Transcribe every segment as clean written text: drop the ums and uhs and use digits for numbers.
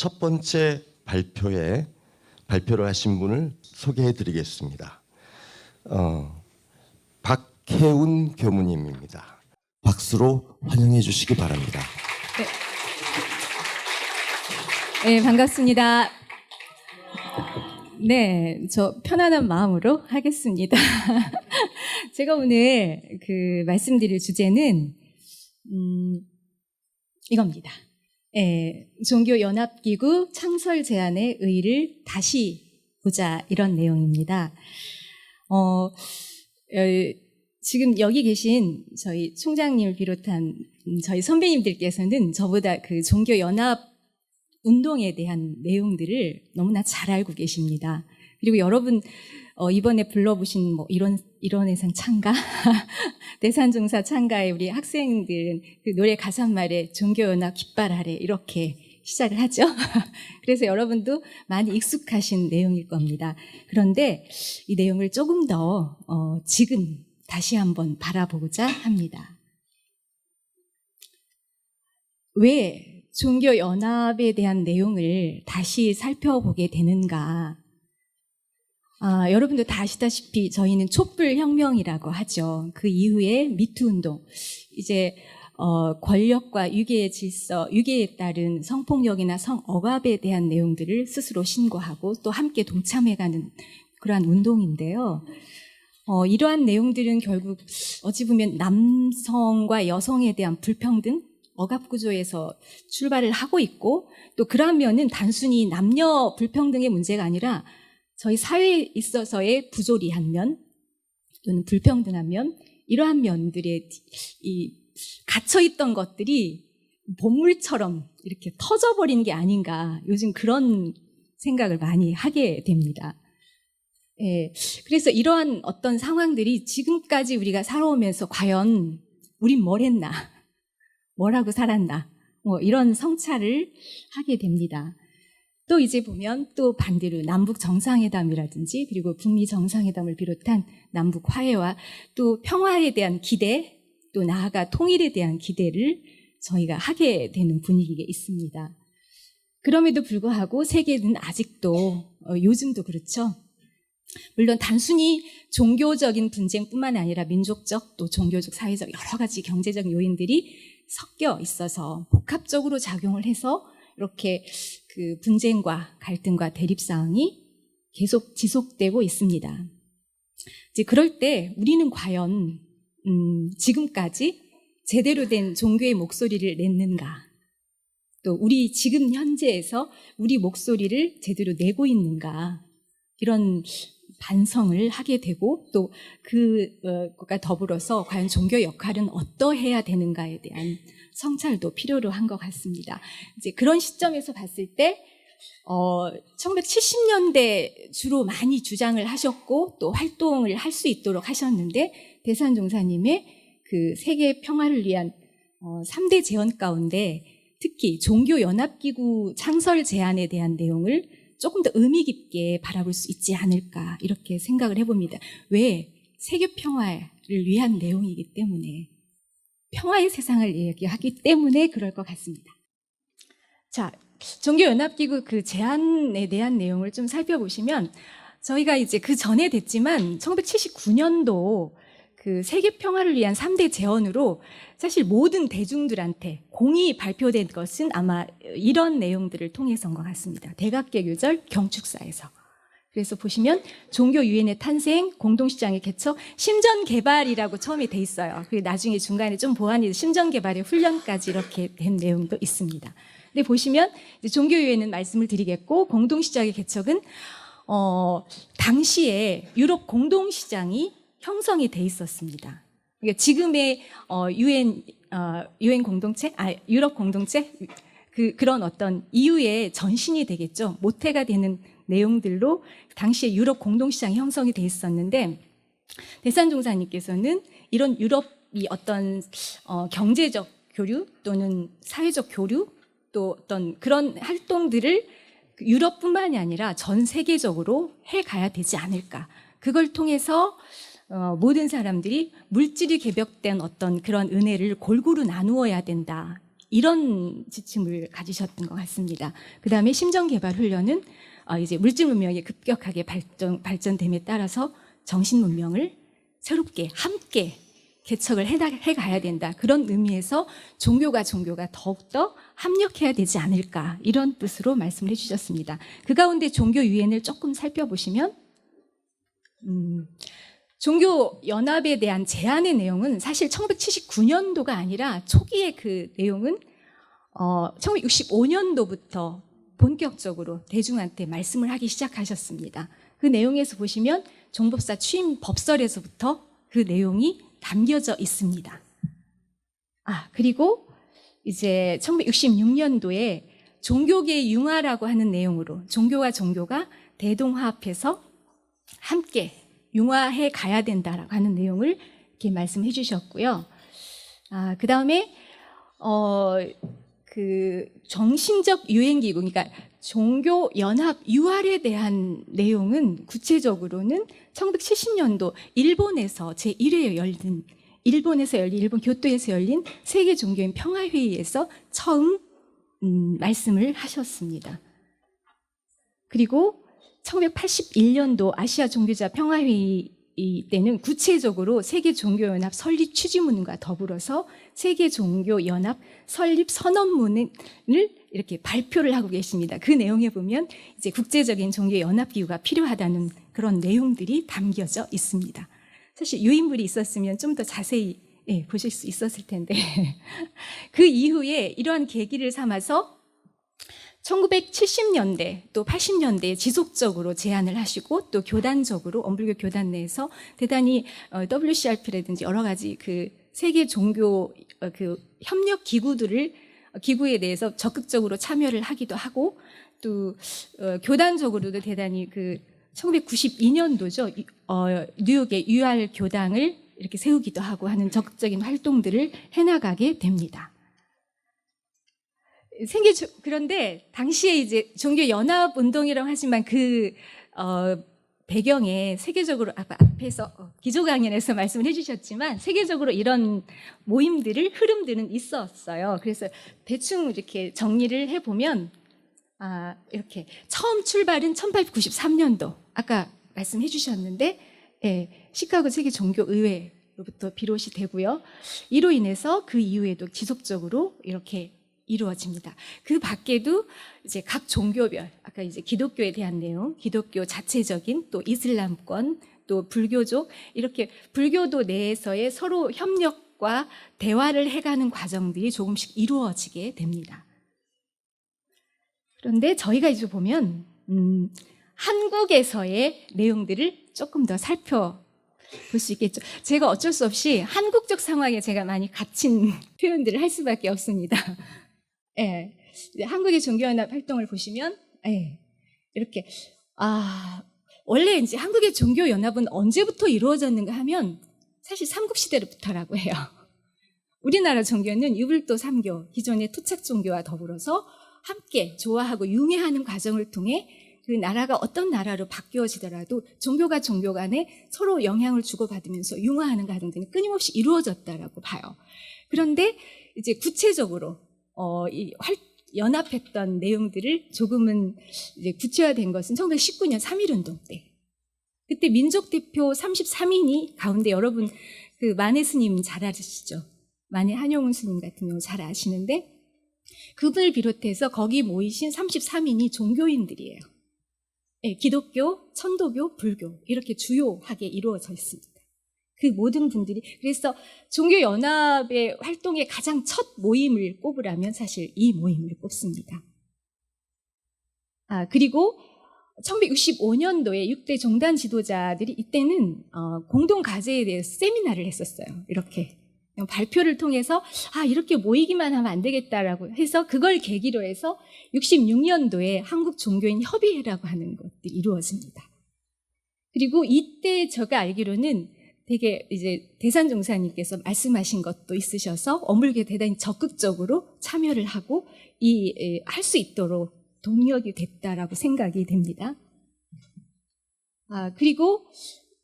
첫 번째 발표를 하신 분을 소개해 드리겠습니다. 박혜운 교무님입니다. 박수로 환영해 주시기 바랍니다. 네, 반갑습니다. 네, 저 편안한 마음으로 하겠습니다. 제가 오늘 말씀드릴 주제는 이겁니다. 종교연합기구 창설 제안의 의의를 다시 보자, 이런 내용입니다. 지금 여기 계신 저희 총장님을 비롯한 저희 선배님들께서는 저보다 종교연합 운동에 대한 내용들을 너무나 잘 알고 계십니다. 그리고 여러분 이번에 불러보신 이론해상 참가, 대산종사 참가의 우리 학생들은 노래 가사말에 종교연합 깃발 아래 이렇게 시작을 하죠. 그래서 여러분도 많이 익숙하신 내용일 겁니다. 그런데 이 내용을 조금 더 지금 다시 한번 바라보고자 합니다. 왜 종교연합에 대한 내용을 다시 살펴보게 되는가? 여러분도 다 아시다시피 저희는 촛불혁명이라고 하죠. 그 이후에 미투운동, 이제 권력과 유계의 질서, 유계에 따른 성폭력이나 성억압에 대한 내용들을 스스로 신고하고 또 함께 동참해가는 그러한 운동인데요. 이러한 내용들은 결국 어찌 보면 남성과 여성에 대한 불평등, 억압구조에서 출발을 하고 있고, 또 그러면은 단순히 남녀 불평등의 문제가 아니라 저희 사회에 있어서의 부조리한 면 또는 불평등한 면, 이러한 면들에 갇혀있던 것들이 본물처럼 이렇게 터져버리는 게 아닌가, 요즘 그런 생각을 많이 하게 됩니다. 그래서 이러한 어떤 상황들이 지금까지 우리가 살아오면서 과연 우린 뭘 했나, 뭐라고 살았나, 이런 성찰을 하게 됩니다. 또 이제 보면 또 반대로 남북 정상회담이라든지 그리고 북미 정상회담을 비롯한 남북 화해와 또 평화에 대한 기대, 또 나아가 통일에 대한 기대를 저희가 하게 되는 분위기가 있습니다. 그럼에도 불구하고 세계는 아직도 요즘도 그렇죠. 물론 단순히 종교적인 분쟁뿐만 아니라 민족적, 또 종교적, 사회적 여러 가지 경제적 요인들이 섞여 있어서 복합적으로 작용을 해서 이렇게 분쟁과 갈등과 대립사항이 계속 지속되고 있습니다. 이제 그럴 때 우리는 과연 지금까지 제대로 된 종교의 목소리를 냈는가? 또 우리 지금 현재에서 우리 목소리를 제대로 내고 있는가? 이런 반성을 하게 되고, 또 그것과 더불어서 과연 종교 역할은 어떠해야 되는가에 대한 성찰도 필요로 한 것 같습니다. 이제 그런 시점에서 봤을 때 1970년대 주로 많이 주장을 하셨고 또 활동을 할 수 있도록 하셨는데, 대산종사님의 세계 평화를 위한 3대 제언 가운데 특히 종교연합기구 창설 제안에 대한 내용을 조금 더 의미 깊게 바라볼 수 있지 않을까, 이렇게 생각을 해봅니다. 왜? 세계 평화를 위한 내용이기 때문에, 평화의 세상을 얘기하기 때문에 그럴 것 같습니다. 자, 종교연합기구 제안에 대한 내용을 좀 살펴보시면, 저희가 이제 그 전에 됐지만 1979년도 세계 평화를 위한 3대 제언으로 사실 모든 대중들한테 공히 발표된 것은 아마 이런 내용들을 통해서인 것 같습니다. 대각계교절 경축사에서. 그래서 보시면 종교 유엔의 탄생, 공동시장의 개척, 심전개발이라고 처음에 돼 있어요. 그리고 나중에 중간에 좀 보완이 심전개발의 훈련까지 이렇게 된 내용도 있습니다. 근데 보시면 이제 종교 유엔은 말씀을 드리겠고, 공동시장의 개척은 당시에 유럽 공동시장이 형성이 돼 있었습니다. 그러니까 지금의 유엔 공동체, 유럽 공동체, 그런 어떤 이유의 전신이 되겠죠. 모태가 되는 내용들로 당시에 유럽 공동시장이 형성이 돼 있었는데, 대산종사님께서는 이런 유럽이 어떤 경제적 교류 또는 사회적 교류, 또 어떤 그런 활동들을 유럽뿐만이 아니라 전 세계적으로 해가야 되지 않을까. 그걸 통해서 모든 사람들이 물질이 개벽된 어떤 그런 은혜를 골고루 나누어야 된다. 이런 지침을 가지셨던 것 같습니다. 그 다음에 심정개발 훈련은 이제 물질 문명이 급격하게 발전됨에 따라서 정신 문명을 새롭게 함께 개척을 해가야 된다. 그런 의미에서 종교가 더욱더 합력해야 되지 않을까 이런 뜻으로 말씀을 해주셨습니다. 그 가운데 종교 유엔을 조금 살펴보시면 종교 연합에 대한 제안의 내용은 사실 1979년도가 아니라 초기의 그 내용은 1965년도부터 본격적으로 대중한테 말씀을 하기 시작하셨습니다. 그 내용에서 보시면 종법사 취임 법설에서부터 그 내용이 담겨져 있습니다. 그리고 이제 1966년도에 종교계의 융화라고 하는 내용으로 종교와 종교가 대동화합해서 함께 융화해 가야 된다라고 하는 내용을 이렇게 말씀해 주셨고요. 그 다음에 그 정신적 유엔기구, 그러니까 종교 연합 유활에 대한 내용은 구체적으로는 1970년도 일본에서 제1회 열린 일본 교토에서 열린 세계 종교인 평화회의에서 처음 말씀을 하셨습니다. 그리고 1981년도 아시아 종교자 평화회의 때는 구체적으로 세계종교연합 설립 취지문과 더불어서 세계종교연합 설립 선언문을 이렇게 발표를 하고 계십니다. 그 내용에 보면 이제 국제적인 종교연합기구가 필요하다는 그런 내용들이 담겨져 있습니다. 사실 유인물이 있었으면 좀 더 자세히 보실 수 있었을 텐데 그 이후에 이러한 계기를 삼아서 1970년대 또 80년대에 지속적으로 제안을 하시고 또 교단적으로 원불교 교단 내에서 대단히 WCRP라든지 여러 가지 그 세계 종교 그 협력 기구에 대해서 적극적으로 참여를 하기도 하고 또 교단적으로도 대단히 그 1992년도죠. 뉴욕의 UR 교당을 이렇게 세우기도 하고 하는 적극적인 활동들을 해나가게 됩니다. 그런데 당시에 이제 종교 연합 운동이라고 하지만 그 배경에 세계적으로 앞에서 기조 강연에서 말씀을 해주셨지만 세계적으로 이런 흐름들은 있었어요. 그래서 대충 이렇게 정리를 해보면 이렇게 처음 출발은 1893년도 아까 말씀해 주셨는데 시카고 세계 종교 의회로부터 비롯이 되고요. 이로 인해서 그 이후에도 지속적으로 이렇게 이루어집니다. 그 밖에도 이제 각 종교별, 아까 이제 기독교에 대한 내용, 기독교 자체적인 또 이슬람권, 또 불교족, 이렇게 불교도 내에서의 서로 협력과 대화를 해가는 과정들이 조금씩 이루어지게 됩니다. 그런데 저희가 이제 보면, 한국에서의 내용들을 조금 더 살펴볼 수 있겠죠. 제가 어쩔 수 없이 한국적 상황에 제가 많이 갇힌 표현들을 할 수밖에 없습니다. 한국의 종교연합 활동을 보시면, 이렇게, 원래 이제 한국의 종교연합은 언제부터 이루어졌는가 하면 사실 삼국시대로부터라고 해요. 우리나라 종교는 유불도 3교, 기존의 토착 종교와 더불어서 함께 조화하고 융해하는 과정을 통해 그 나라가 어떤 나라로 바뀌어지더라도 종교가 종교 간에 서로 영향을 주고받으면서 융화하는 과정들이 끊임없이 이루어졌다라고 봐요. 그런데 이제 구체적으로 연합했던 내용들을 조금은 이제 구체화된 것은 1919년 3.1운동 때. 그때 민족대표 33인이 가운데 여러분 그 만해 스님 잘 아시죠? 만해 한용운 스님 같은 경우 잘 아시는데 그분을 비롯해서 거기 모이신 33인이 종교인들이에요. 기독교, 천도교, 불교 이렇게 주요하게 이루어져 있습니다. 그 모든 분들이 그래서 종교연합의 활동의 가장 첫 모임을 꼽으라면 사실 이 모임을 꼽습니다. 그리고 1965년도에 6대 종단 지도자들이 이때는 공동과제에 대해서 세미나를 했었어요. 이렇게 발표를 통해서 이렇게 모이기만 하면 안 되겠다라고 해서 그걸 계기로 해서 66년도에 한국종교인협의회라고 하는 것들이 이루어집니다. 그리고 이때 제가 알기로는 되게 이제 대산종사님께서 말씀하신 것도 있으셔서 원불교에 대단히 적극적으로 참여를 하고 할 수 있도록 동력이 됐다라고 생각이 됩니다. 그리고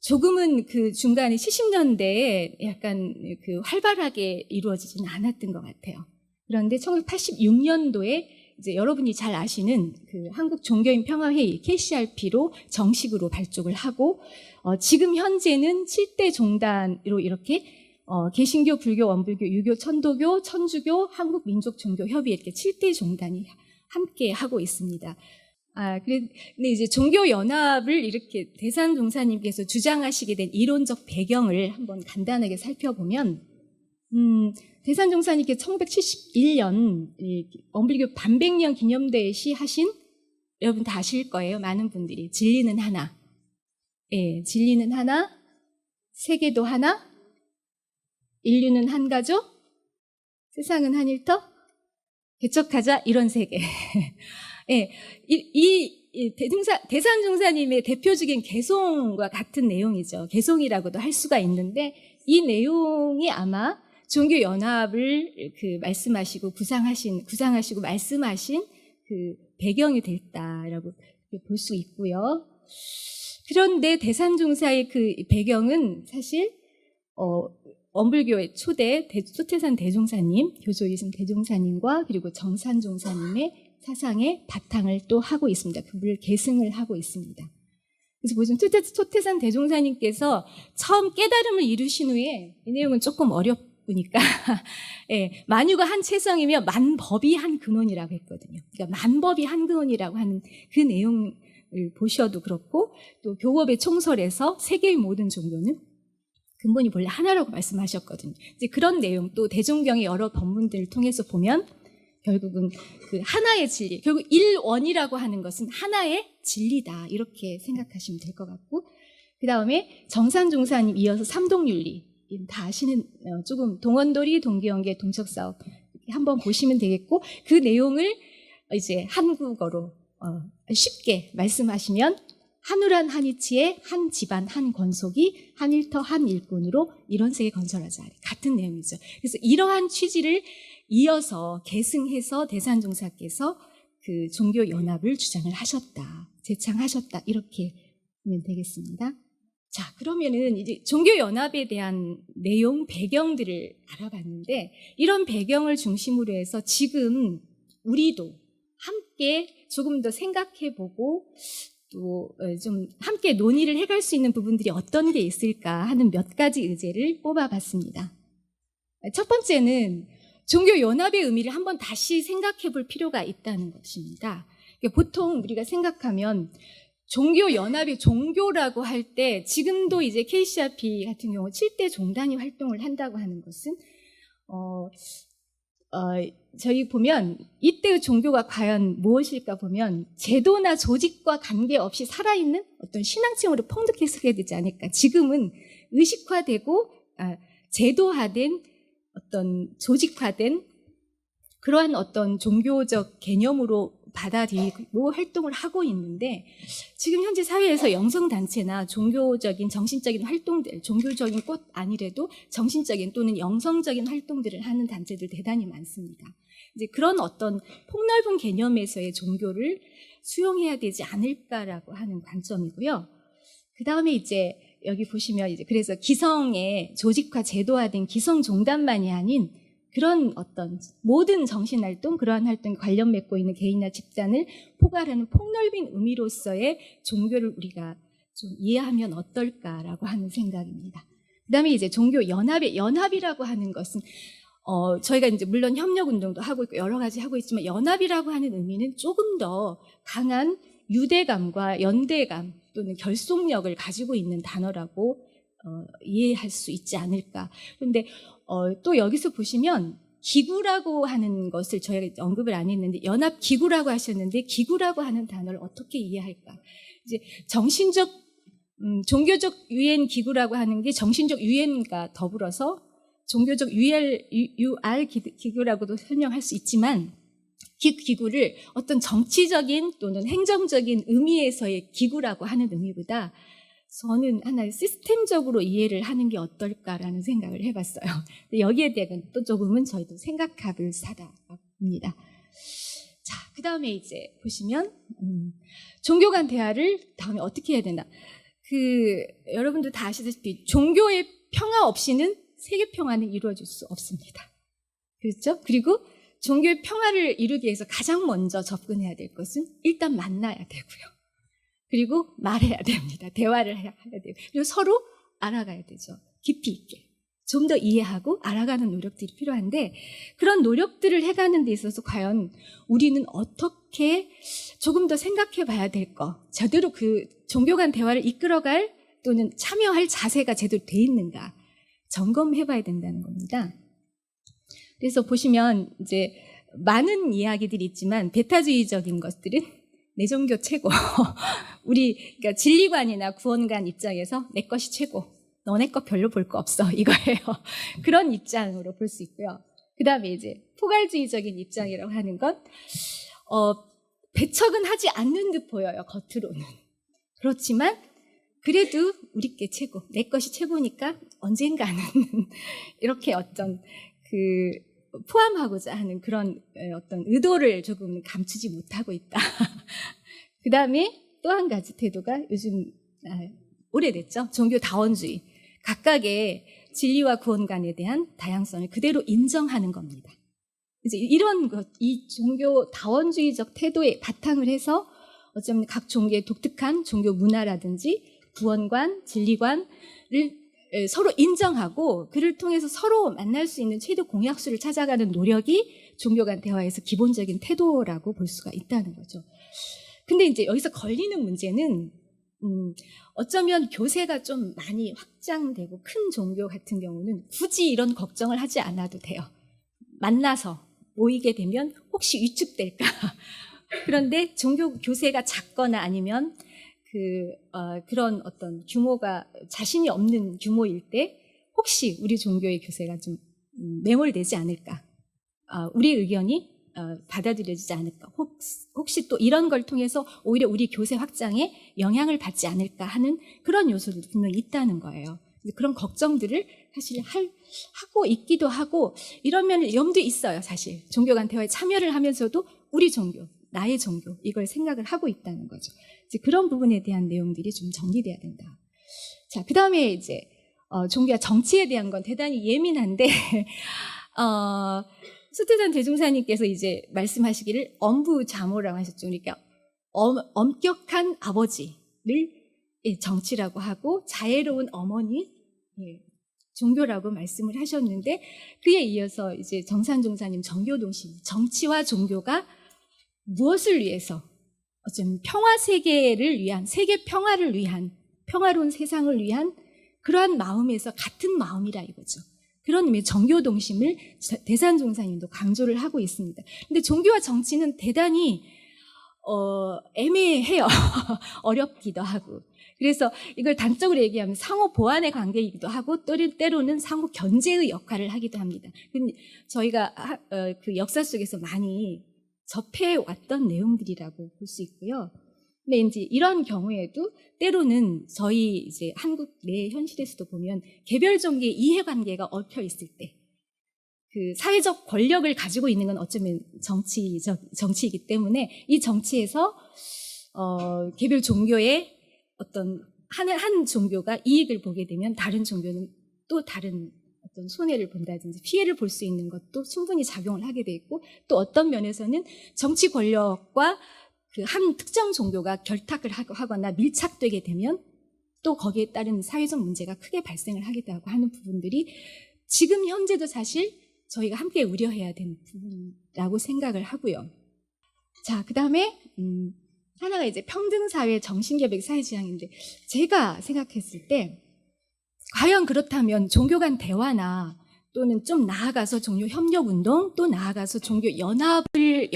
조금은 그 중간에 70년대에 약간 그 활발하게 이루어지지는 않았던 것 같아요. 그런데 1986년도에 이제 여러분이 잘 아시는 그 한국 종교인 평화회의 KCRP로 정식으로 발족을 하고 지금 현재는 7대 종단으로 이렇게 개신교, 불교, 원불교, 유교, 천도교, 천주교, 한국민족종교협의 이렇게 7대 종단이 함께 하고 있습니다. 근데 이제 종교연합을 이렇게 대산 종사님께서 주장하시게 된 이론적 배경을 한번 간단하게 살펴보면, 대산 종사님께 1971년 원불교 반백년 기념대회 시 하신, 여러분 다 아실 거예요. 많은 분들이. 진리는 하나. 예, 진리는 하나, 세계도 하나, 인류는 한 가족, 세상은 한 일터, 개척하자 이런 세계. 예, 대산 종사님의 대표적인 개송과 같은 내용이죠. 개송이라고도 할 수가 있는데 이 내용이 아마 종교연합을 말씀하시고 구상하시고 말씀하신 그 배경이 됐다라고 볼 수 있고요. 그런데 대산 종사의 그 배경은 사실 원불교의 초대 소태산 대종사님, 교조이신 대종사님과 그리고 정산 종사님의 사상의 바탕을 또 하고 있습니다. 그분을 계승을 하고 있습니다. 그래서 보시면 소태산 대종사님께서 처음 깨달음을 이루신 후에 이 내용은 조금 어렵으니까 예, 만유가 한 체성이며 만법이 한 근원이라고 했거든요. 그러니까 만법이 한 근원이라고 하는 그 내용을 보셔도 그렇고 또 교법의 총설에서 세계의 모든 종교는 근본이 본래 하나라고 말씀하셨거든요. 이제 그런 내용 또 대종경의 여러 법문들을 통해서 보면 결국은 그 하나의 진리, 결국 일원이라고 하는 것은 하나의 진리다 이렇게 생각하시면 될 것 같고, 그 다음에 정산종사님 이어서 삼동윤리 다 아시는 조금 동원돌이, 동기연계, 동척사업 한번 보시면 되겠고, 그 내용을 이제 한국어로 쉽게 말씀하시면 한우란 한이치에 한 집안 한 권속이 한 일터 한 일꾼으로 이런 세계 건설하자 같은 내용이죠. 그래서 이러한 취지를 이어서 계승해서 대산종사께서 그 종교연합을 주장을 하셨다, 제창하셨다 이렇게 보면 되겠습니다. 자, 그러면은 이제 종교연합에 대한 내용 배경들을 알아봤는데 이런 배경을 중심으로 해서 지금 우리도 함께 조금 더 생각해보고 또 좀 함께 논의를 해갈 수 있는 부분들이 어떤 게 있을까 하는 몇 가지 의제를 뽑아봤습니다. 첫 번째는 종교연합의 의미를 한번 다시 생각해 볼 필요가 있다는 것입니다. 보통 우리가 생각하면 종교연합의 종교라고 할 때 지금도 이제 KCRP 같은 경우 7대 종단이 활동을 한다고 하는 것은 저희 보면 이때의 종교가 과연 무엇일까 보면 제도나 조직과 관계없이 살아있는 어떤 신앙층으로 폭력해서게 되지 않을까. 지금은 의식화되고 제도화된 어떤 조직화된 그러한 어떤 종교적 개념으로 받아들이고 활동을 하고 있는데 지금 현재 사회에서 영성단체나 종교적인 정신적인 활동들, 종교적인 것 아니래도 정신적인 또는 영성적인 활동들을 하는 단체들 대단히 많습니다. 이제 그런 어떤 폭넓은 개념에서의 종교를 수용해야 되지 않을까라고 하는 관점이고요. 그 다음에 이제 여기 보시면 이제 그래서 기성의 조직화 제도화된 기성 종단만이 아닌 그런 어떤 모든 정신활동, 그러한 활동에 관련 맺고 있는 개인이나 집단을 포괄하는 폭넓은 의미로서의 종교를 우리가 좀 이해하면 어떨까라고 하는 생각입니다. 그 다음에 이제 종교 연합이라고 하는 것은 저희가 이제 물론 협력운동도 하고 있고 여러 가지 하고 있지만 연합이라고 하는 의미는 조금 더 강한 유대감과 연대감 또는 결속력을 가지고 있는 단어라고 이해할 수 있지 않을까. 그런데 또 여기서 보시면 기구라고 하는 것을 저희가 언급을 안 했는데 연합기구라고 하셨는데 기구라고 하는 단어를 어떻게 이해할까. 이제 정신적 종교적 유엔 기구라고 하는 게 정신적 유엔과 더불어서 종교적 UR 기구라고도 설명할 수 있지만 그 기구를 어떤 정치적인 또는 행정적인 의미에서의 기구라고 하는 의미보다 저는 하나의 시스템적으로 이해를 하는 게 어떨까라는 생각을 해봤어요. 여기에 대한 또 조금은 저희도 생각해볼 사다입니다. 자, 그 다음에 이제 보시면 종교 간 대화를 다음에 어떻게 해야 되나. 여러분들 다 아시다시피 종교의 평화 없이는 세계 평화는 이루어질 수 없습니다. 그렇죠? 그리고 종교의 평화를 이루기 위해서 가장 먼저 접근해야 될 것은 일단 만나야 되고요. 그리고 말해야 됩니다. 대화를 해야 돼요. 그리고 서로 알아가야 되죠. 깊이 있게. 좀 더 이해하고 알아가는 노력들이 필요한데 그런 노력들을 해가는 데 있어서 과연 우리는 어떻게 조금 더 생각해 봐야 될 거, 제대로 그 종교 간 대화를 이끌어갈 또는 참여할 자세가 제대로 돼 있는가 점검해 봐야 된다는 겁니다. 그래서 보시면 이제 많은 이야기들이 있지만 베타주의적인 것들은 내 종교 최고. 그러니까 진리관이나 구원관 입장에서 내 것이 최고. 너네 거 별로 볼 거 없어. 이거예요. 그런 입장으로 볼 수 있고요. 그 다음에 이제 포괄주의적인 입장이라고 하는 건, 배척은 하지 않는 듯 보여요. 겉으로는. 그렇지만, 그래도 우리 게 최고. 내 것이 최고니까 언젠가는 이렇게 어떤 포함하고자 하는 그런 어떤 의도를 조금 감추지 못하고 있다. 그 다음에 또 한 가지 태도가 요즘 오래됐죠. 종교다원주의. 각각의 진리와 구원관에 대한 다양성을 그대로 인정하는 겁니다. 이제 이런 것, 이 종교다원주의적 태도에 바탕을 해서 어쩌면 각 종교의 독특한 종교 문화라든지 구원관, 진리관을 서로 인정하고 그를 통해서 서로 만날 수 있는 최대 공약수를 찾아가는 노력이 종교 간 대화에서 기본적인 태도라고 볼 수가 있다는 거죠. 근데 이제 여기서 걸리는 문제는 어쩌면 교세가 좀 많이 확장되고 큰 종교 같은 경우는 굳이 이런 걱정을 하지 않아도 돼요. 만나서 모이게 되면 혹시 위축될까? 그런데 종교 교세가 작거나 아니면 그런 어떤 규모가 자신이 없는 규모일 때 혹시 우리 종교의 교세가 좀 매몰되지 않을까? 우리 의견이 받아들여지지 않을까? 혹시 또 이런 걸 통해서 오히려 우리 교세 확장에 영향을 받지 않을까 하는 그런 요소도 분명히 있다는 거예요. 그런 걱정들을 사실 하고 있기도 하고 이러면 염두 있어요. 사실 종교 간 대화에 참여를 하면서도 우리 종교, 나의 종교 이걸 생각을 하고 있다는 거죠. 이제 그런 부분에 대한 내용들이 좀 정리돼야 된다. 자, 그 다음에 이제 종교와 정치에 대한 건 대단히 예민한데 소태산 대종사님께서 이제 말씀하시기를 엄부자모라고 하셨죠. 그러니까 엄격한 아버지를 정치라고 하고 자애로운 어머니 종교라고 말씀을 하셨는데 그에 이어서 이제 정산종사님 정교동신 정치와 종교가 무엇을 위해서 어쩌면 평화 세계를 위한 세계 평화를 위한 평화로운 세상을 위한 그러한 마음에서 같은 마음이라 이거죠. 그런 의미의 정교동심을 대산종사님도 강조를 하고 있습니다. 근데 종교와 정치는 대단히 애매해요. 어렵기도 하고. 그래서 이걸 단적으로 얘기하면 상호 보완의 관계이기도 하고 때로는 상호 견제의 역할을 하기도 합니다. 저희가 그 역사 속에서 많이 접해왔던 내용들이라고 볼 수 있고요. 근데 이제 이런 경우에도 때로는 저희 이제 한국 내 현실에서도 보면 개별 종교의 이해관계가 얽혀 있을 때 그 사회적 권력을 가지고 있는 건 어쩌면 정치이기 때문에 이 정치에서 개별 종교의 어떤 한 종교가 이익을 보게 되면 다른 종교는 또 다른 어떤 손해를 본다든지 피해를 볼 수 있는 것도 충분히 작용을 하게 돼 있고 또 어떤 면에서는 정치 권력과 그 한 특정 종교가 결탁을 하거나 밀착되게 되면 또 거기에 따른 사회적 문제가 크게 발생을 하기도 하고 하는 부분들이 지금 현재도 사실 저희가 함께 우려해야 되는 부분이라고 생각을 하고요. 자, 그 다음에 하나가 이제 평등사회 정신개벽 사회지향인데 제가 생각했을 때 과연 그렇다면 종교 간 대화나 또는 좀 나아가서 종교 협력운동 또 나아가서 종교 연합을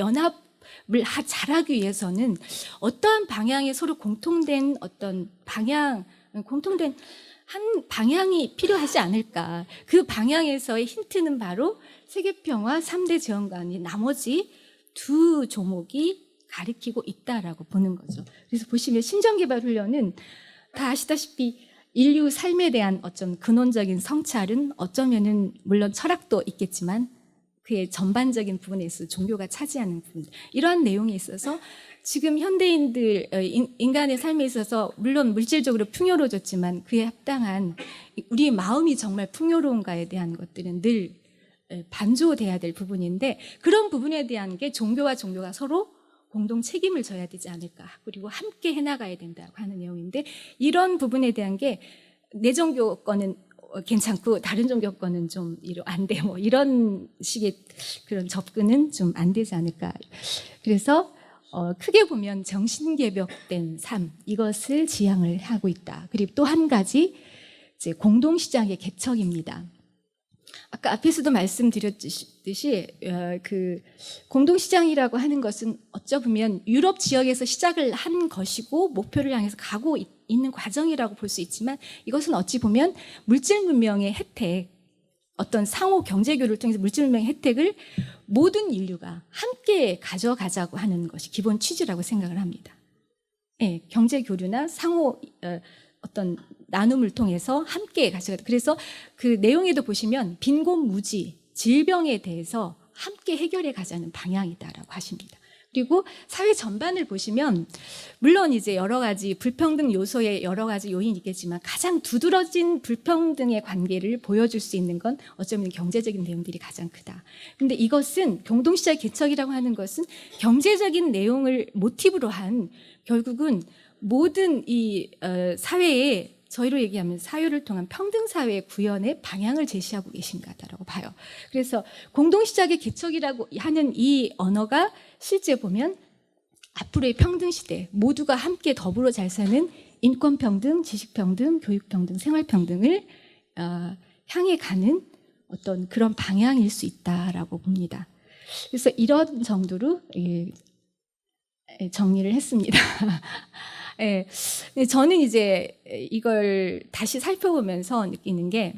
잘하기 위해서는 어떠한 방향에 서로 공통된 어떤 공통된 한 방향이 필요하지 않을까. 그 방향에서의 힌트는 바로 세계평화 3대 지원관이 나머지 두 조목이 가리키고 있다라고 보는 거죠. 그래서 보시면 신정개발훈련은 다 아시다시피 인류 삶에 대한 어떤 근원적인 성찰은 어쩌면은 물론 철학도 있겠지만 그의 전반적인 부분에 있어서 종교가 차지하는 부분 이러한 내용에 있어서 지금 현대인들 인간의 삶에 있어서 물론 물질적으로 풍요로워졌지만 그에 합당한 우리 마음이 정말 풍요로운가에 대한 것들은 늘 반조돼야 될 부분인데 그런 부분에 대한 게 종교와 종교가 서로 공동 책임을 져야 되지 않을까. 그리고 함께 해나가야 된다고 하는 내용인데 이런 부분에 대한 게 내 종교 거는 괜찮고 다른 종교 거는 좀 안 돼. 뭐 이런 식의 그런 접근은 좀 안 되지 않을까. 그래서 크게 보면 정신개벽된 삶 이것을 지향을 하고 있다. 그리고 또 한 가지 이제 공동시장의 개척입니다. 아까 앞에서도 말씀드렸듯이 그 공동시장이라고 하는 것은 어쩌 보면 유럽 지역에서 시작을 한 것이고 목표를 향해서 가고 있는 과정이라고 볼 수 있지만 이것은 어찌 보면 물질 문명의 혜택, 어떤 상호 경제 교류를 통해서 물질 문명의 혜택을 모든 인류가 함께 가져가자고 하는 것이 기본 취지라고 생각을 합니다. 네, 경제 교류나 상호 어떤 나눔을 통해서 함께 가져가다. 그래서 그 내용에도 보시면 빈곤, 무지, 질병에 대해서 함께 해결해 가자는 방향이다라고 하십니다. 그리고 사회 전반을 보시면 물론 이제 여러 가지 불평등 요소의 여러 가지 요인이 있겠지만 가장 두드러진 불평등의 관계를 보여줄 수 있는 건 어쩌면 경제적인 내용들이 가장 크다. 그런데 이것은 공동시장 개척이라고 하는 것은 경제적인 내용을 모티브로 한 결국은 모든 이 사회에 저희로 얘기하면 사유를 통한 평등사회의 구현의 방향을 제시하고 계신 거다라고 봐요. 그래서 공동시장의 개척이라고 하는 이 언어가 실제 보면 앞으로의 평등시대 모두가 함께 더불어 잘 사는 인권평등, 지식평등, 교육평등, 생활평등을 향해 가는 어떤 그런 방향일 수 있다라고 봅니다. 그래서 이런 정도로 정리를 했습니다. 네, 저는 이제 이걸 다시 살펴보면서 느끼는 게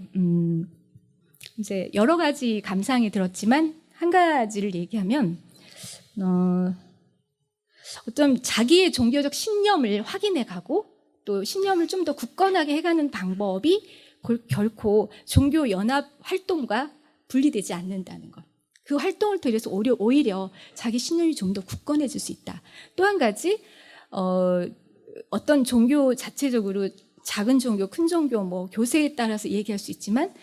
이제 여러 가지 감상이 들었지만 한 가지를 얘기하면 어떤 자기의 종교적 신념을 확인해가고 또 신념을 좀 더 굳건하게 해가는 방법이 결코 종교 연합 활동과 분리되지 않는다는 것. 그 활동을 통해서 오히려 자기 신념이 좀 더 굳건해질 수 있다. 또 한 가지 어떤 종교 자체적으로 작은 종교, 큰 종교, 뭐 교세에 따라서 얘기할 수 있지만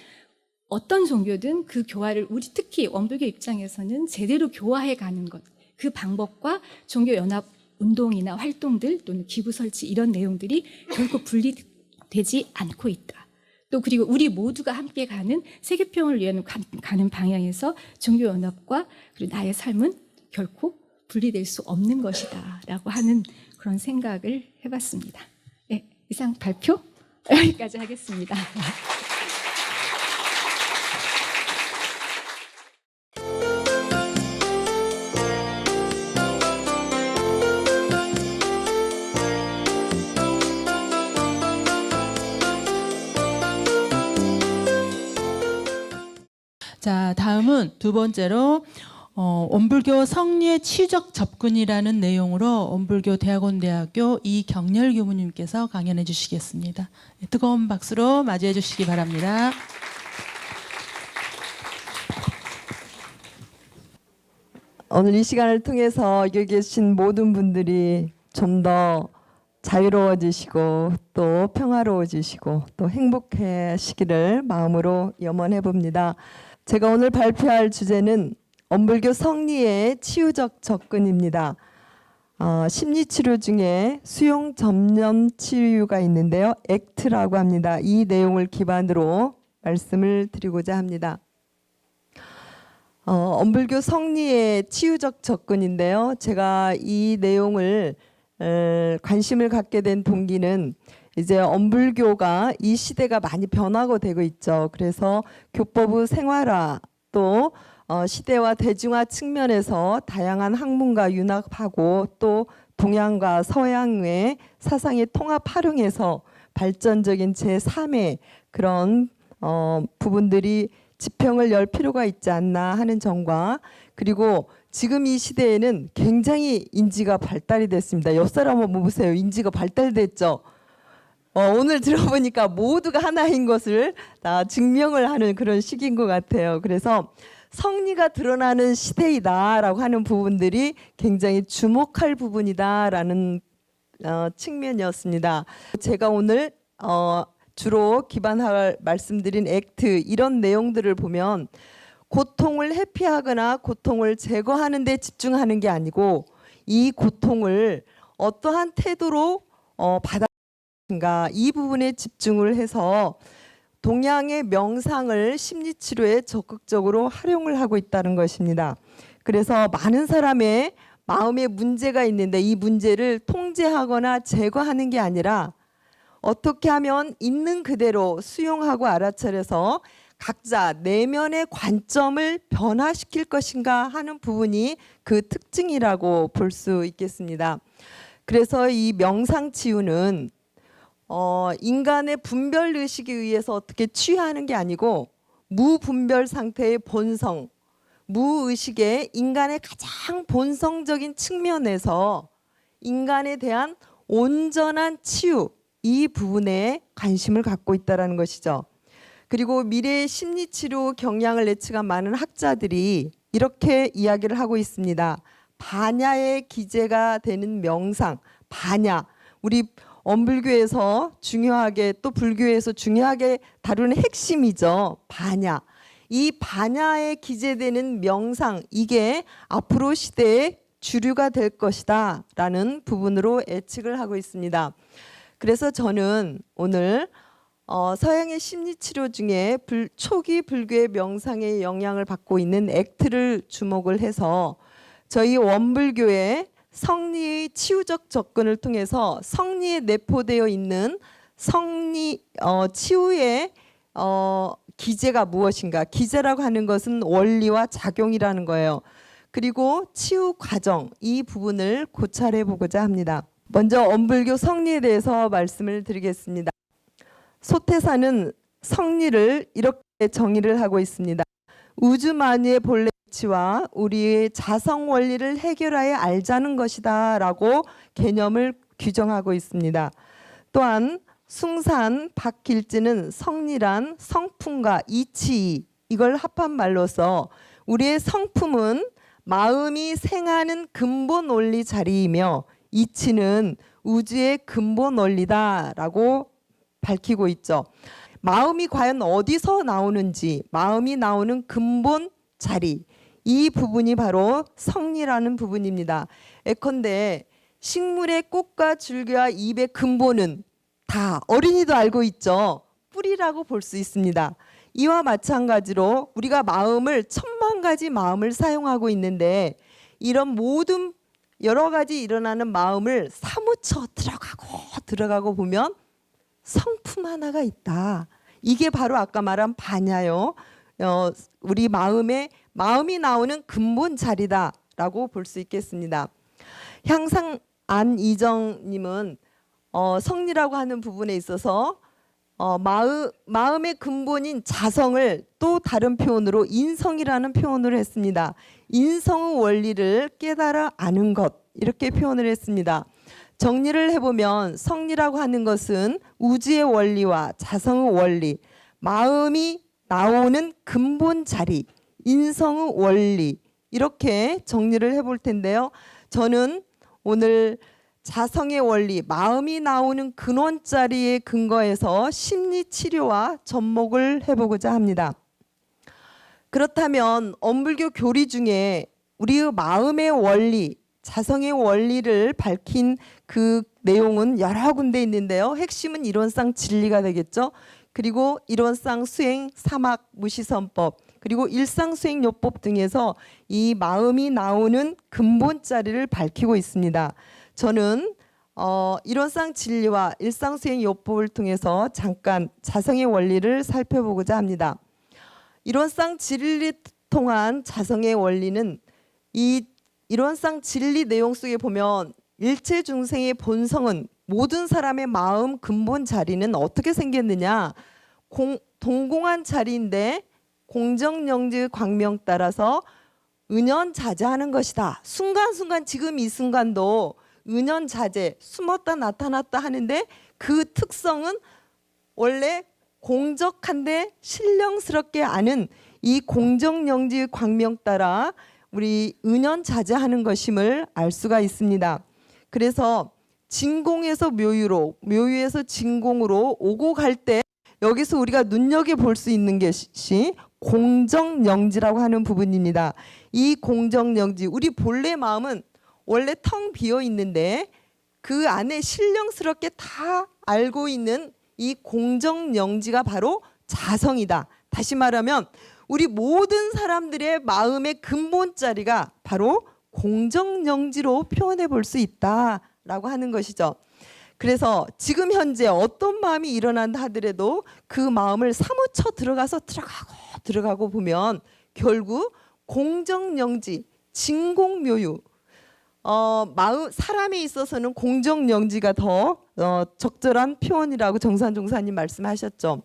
어떤 종교든 그 교화를 우리 특히 원불교 입장에서는 제대로 교화해 가는 것, 그 방법과 종교 연합 운동이나 활동들 또는 기부 설치 이런 내용들이 결코 분리되지 않고 있다. 또 그리고 우리 모두가 함께 가는 세계평을 위한 가는 방향에서 종교 연합과 그리고 나의 삶은 결코 분리될 수 없는 것이다라고 하는 그런 생각을 해봤습니다. 네, 이상 발표 여기까지 하겠습니다. 자, 다음은 두 번째로 원불교 성리의 치유적 접근이라는 내용으로 원불교 대학원대학교 이경렬 교무님께서 강연해 주시겠습니다. 뜨거운 박수로 맞이해 주시기 바랍니다. 오늘 이 시간을 통해서 여기 계신 모든 분들이 좀 더 자유로워지시고 또 평화로워지시고 또 행복하시기를 마음으로 염원해 봅니다. 제가 오늘 발표할 주제는 원불교 성리의 치유적 접근입니다. 심리치료 중에 수용 전념 치유가 있는데요. 액트라고 합니다. 이 내용을 기반으로 말씀을 드리고자 합니다. 원불교 성리의 치유적 접근인데요. 제가 이 내용을 관심을 갖게 된 동기는 이제 원불교가 이 시대가 많이 변하고 되고 있죠. 그래서 교법의 생활화 또 시대와 대중화 측면에서 다양한 학문과 융합하고 또 동양과 서양의 사상의 통합 활용해서 발전적인 제3의 그런 부분들이 지평을 열 필요가 있지 않나 하는 점과 그리고 지금 이 시대에는 굉장히 인지가 발달이 됐습니다. 옆 사람 한번 보세요. 인지가 발달됐죠. 오늘 들어보니까 모두가 하나인 것을 다 증명을 하는 그런 시기인 것 같아요. 그래서 성리가 드러나는 시대이다라고 하는 부분들이 굉장히 주목할 부분이다라는 측면이었습니다. 제가 오늘 주로 기반할 말씀드린 액트 이런 내용들을 보면 고통을 회피하거나 고통을 제거하는 데 집중하는 게 아니고 이 고통을 어떠한 태도로 받아들인가 이 부분에 집중을 해서 동양의 명상을 심리치료에 적극적으로 활용을 하고 있다는 것입니다. 그래서 많은 사람의 마음에 문제가 있는데 이 문제를 통제하거나 제거하는 게 아니라 어떻게 하면 있는 그대로 수용하고 알아차려서 각자 내면의 관점을 변화시킬 것인가 하는 부분이 그 특징이라고 볼 수 있겠습니다. 그래서 이 명상치유는 인간의 분별 의식에 의해서 어떻게 치유하는 게 아니고 무분별 상태의 본성, 무의식의 인간의 가장 본성적인 측면에서 인간에 대한 온전한 치유, 이 부분에 관심을 갖고 있다는 것이죠. 그리고 미래의 심리치료 경향을 예측한 많은 학자들이 이렇게 이야기를 하고 있습니다. 반야의 기제가 되는 명상, 반야. 우리 엄불교에서 중요하게 또 불교에서 중요하게 다루는 핵심이죠. 반야. 이 반야에 기재되는 명상, 이게 앞으로 시대의 주류가 될 것이다 라는 부분으로 예측을 하고 있습니다. 그래서 저는 오늘 서양의 심리치료 중에 초기 불교의 명상의 영향을 받고 있는 액트를 주목을 해서 저희 원불교의 성리의 치유적 접근을 통해서 성리에 내포되어 있는 성리 치유의 기제가 무엇인가? 기제라고 하는 것은 원리와 작용이라는 거예요. 그리고 치유 과정, 이 부분을 고찰해 보고자 합니다. 먼저 원불교 성리에 대해서 말씀을 드리겠습니다. 소태사는 성리를 이렇게 정의를 하고 있습니다. 우주 만유의 본래 이치와 우리의 자성 원리를 해결하여 알자는 것이다 라고 개념을 규정하고 있습니다. 또한 숭산 박길지는 성리란 성품과 이치, 이걸 합한 말로서 우리의 성품은 마음이 생하는 근본 원리 자리이며 이치는 우주의 근본 원리다라고 밝히고 있죠. 마음이 과연 어디서 나오는지, 마음이 나오는 근본 자리, 이 부분이 바로 성리라는 부분입니다. 예컨대 식물의 꽃과 줄기와 잎의 근본은 다 어린이도 알고 있죠. 뿌리라고 볼 수 있습니다. 이와 마찬가지로 우리가 마음을 10,000가지 마음을 사용하고 있는데 이런 모든 여러 가지 일어나는 마음을 사무쳐 들어가고 보면 성품 하나가 있다. 이게 바로 아까 말한 반야요. 우리 마음이 나오는 근본 자리다라고 볼 수 있겠습니다. 향상 안이정님은 성리라고 하는 부분에 있어서 마음의 근본인 자성을 또 다른 표현으로 인성이라는 표현을 했습니다. 인성의 원리를 깨달아 아는 것, 이렇게 표현을 했습니다. 정리를 해보면 성리라고 하는 것은 우주의 원리와 자성의 원리, 마음이 나오는 근본 자리, 인성의 원리, 이렇게 정리를 해볼 텐데요. 저는 오늘 자성의 원리, 마음이 나오는 근원 자리에 근거해서 심리 치료와 접목을 해보고자 합니다. 그렇다면 엄불교 교리 중에 우리의 마음의 원리, 자성의 원리를 밝힌 그 내용은 여러 군데 있는데요. 핵심은 이론상 진리가 되겠죠. 그리고 이론상 수행, 사막, 무시선법, 그리고 일상수행요법 등에서 이 마음이 나오는 근본 자리를 밝히고 있습니다. 저는 이론상 진리와 일상수행요법을 통해서 잠깐 자성의 원리를 살펴보고자 합니다. 이론상 진리를 통한 자성의 원리는 이 이론상 진리 내용 속에 보면 일체 중생의 본성은 모든 사람의 마음 근본 자리는 어떻게 생겼느냐, 동공한 자리인데 공정영지 광명 따라서 은연자재하는 것이다. 순간순간 지금 이 순간도 은연자재, 숨었다 나타났다 하는데 그 특성은 원래 공적한데 신령스럽게 아는 이 공정영지 광명 따라 우리 은연자재하는 것임을 알 수가 있습니다. 그래서 진공에서 묘유로, 묘유에서 진공으로 오고 갈 때 여기서 우리가 눈여겨볼 수 있는 것이 공정영지라고 하는 부분입니다. 이 공정영지, 우리 본래 마음은 원래 텅 비어 있는데 그 안에 신령스럽게 다 알고 있는 이 공정영지가 바로 자성이다. 다시 말하면 우리 모든 사람들의 마음의 근본자리가 바로 공정영지로 표현해 볼 수 있다라고 하는 것이죠. 그래서 지금 현재 어떤 마음이 일어난다 하더라도 그 마음을 사무쳐 들어가고 보면 결국 공정영지, 진공묘유, 마음 사람에 있어서는 공정영지가 더 적절한 표현이라고 정산 종사님 말씀하셨죠.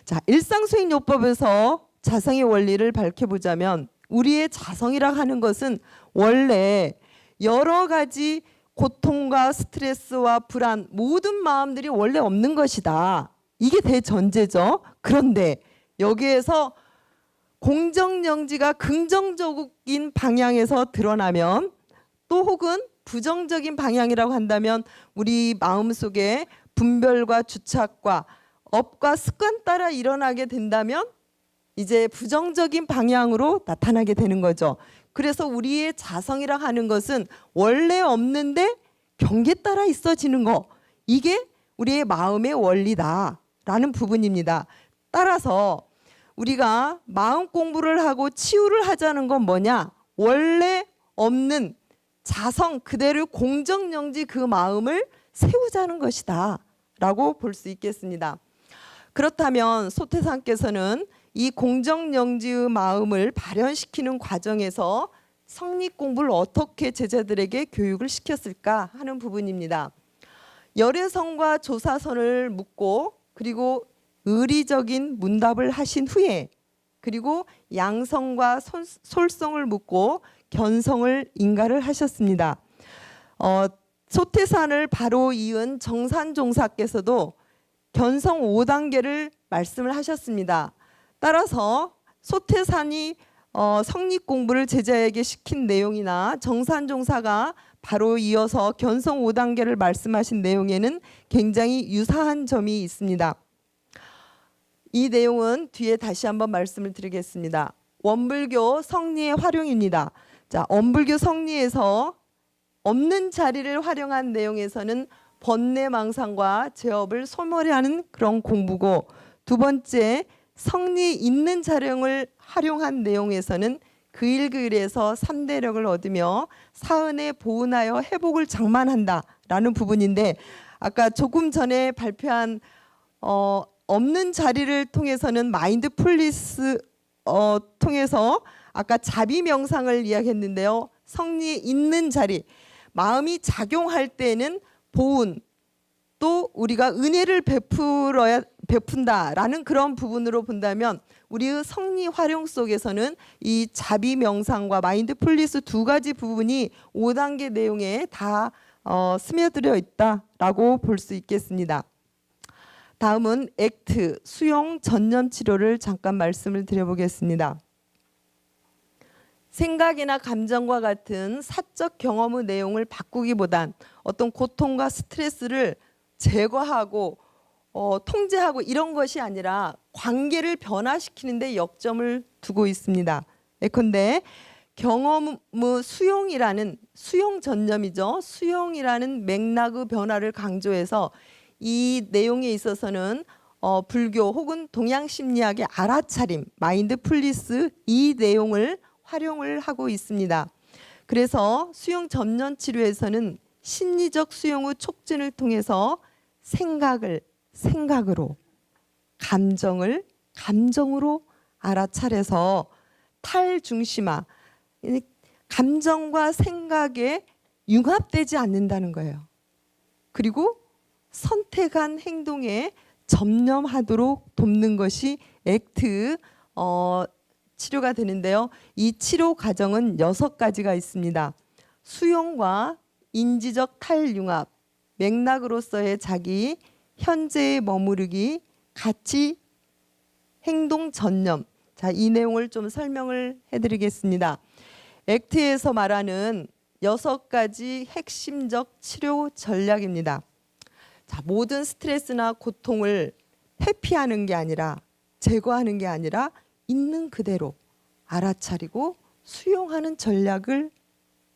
자, 일상수행요법에서 자성의 원리를 밝혀보자면 우리의 자성이라 하는 것은 원래 여러 가지 고통과 스트레스와 불안 모든 마음들이 원래 없는 것이다. 이게 대전제죠. 그런데 여기에서 공정영지가 긍정적인 방향에서 드러나면 또 혹은 부정적인 방향이라고 한다면 우리 마음속에 분별과 주착과 업과 습관 따라 일어나게 된다면 이제 부정적인 방향으로 나타나게 되는 거죠. 그래서 우리의 자성이라 하는 것은 원래 없는데 경계 따라 있어지는 거, 이게 우리의 마음의 원리다라는 부분입니다. 따라서 우리가 마음 공부를 하고 치유를 하자는 건 뭐냐? 원래 없는 자성 그대로 공정영지 그 마음을 세우자는 것이다 라고 볼 수 있겠습니다. 그렇다면 소태산께서는 이 공정영지의 마음을 발현시키는 과정에서 성립 공부를 어떻게 제자들에게 교육을 시켰을까 하는 부분입니다. 열애성과 조사선을 묻고 그리고 의리적인 문답을 하신 후에 그리고 양성과 솔성을 묻고 견성을 인가를 하셨습니다. 소태산을 바로 이은 정산종사께서도 견성 5단계를 말씀을 하셨습니다. 따라서 소태산이 성립 공부를 제자에게 시킨 내용이나 정산종사가 바로 이어서 견성 5단계를 말씀하신 내용에는 굉장히 유사한 점이 있습니다. 이 내용은 뒤에 다시 한번 말씀을 드리겠습니다. 원불교 성리의 활용입니다. 자, 원불교 성리에서 없는 자리를 활용한 내용에서는 번뇌망상과 제업을 소멸하는 그런 공부고, 두 번째 성리 있는 자령을 활용한 내용에서는 그일그일에서 3대력을 얻으며 사은에 보은하여 회복을 장만한다라는 부분인데, 아까 조금 전에 발표한 없는 자리를 통해서는 마인드풀리스 통해서 아까 자비 명상을 이야기했는데요. 성리 있는 자리, 마음이 작용할 때는 보은, 또 우리가 은혜를 베푼다라는 그런 부분으로 본다면 우리의 성리 활용 속에서는 이 자비 명상과 마인드풀리스 두 가지 부분이 5단계 내용에 다 스며들어 있다라고 볼 수 있겠습니다. 다음은 액트 수용 전념 치료를 잠깐 말씀을 드려보겠습니다. 생각이나 감정과 같은 사적 경험의 내용을 바꾸기보단 어떤 고통과 스트레스를 제거하고 통제하고 이런 것이 아니라 관계를 변화시키는 데 역점을 두고 있습니다. 예컨대 경험의 수용이라는, 수용 전념이죠. 수용이라는 맥락의 변화를 강조해서 이 내용에 있어서는 불교 혹은 동양 심리학의 알아차림, 마인드풀리스 이 내용을 활용을 하고 있습니다. 그래서 수용 전념 치료에서는 심리적 수용의 촉진을 통해서 생각을 생각으로, 감정을 감정으로 알아차려서 탈중심화, 감정과 생각에 융합되지 않는다는 거예요. 그리고 선택한 행동에 전념하도록 돕는 것이 액트 치료가 되는데요. 이 치료 과정은 6가지가 있습니다. 수용과 인지적 탈융합, 맥락으로서의 자기, 현재에 머무르기, 가치, 행동 전념. 자, 이 내용을 좀 설명을 해드리겠습니다. 액트에서 말하는 6가지 핵심적 치료 전략입니다. 자, 모든 스트레스나 고통을 회피하는 게 아니라, 제거하는 게 아니라 있는 그대로 알아차리고 수용하는 전략을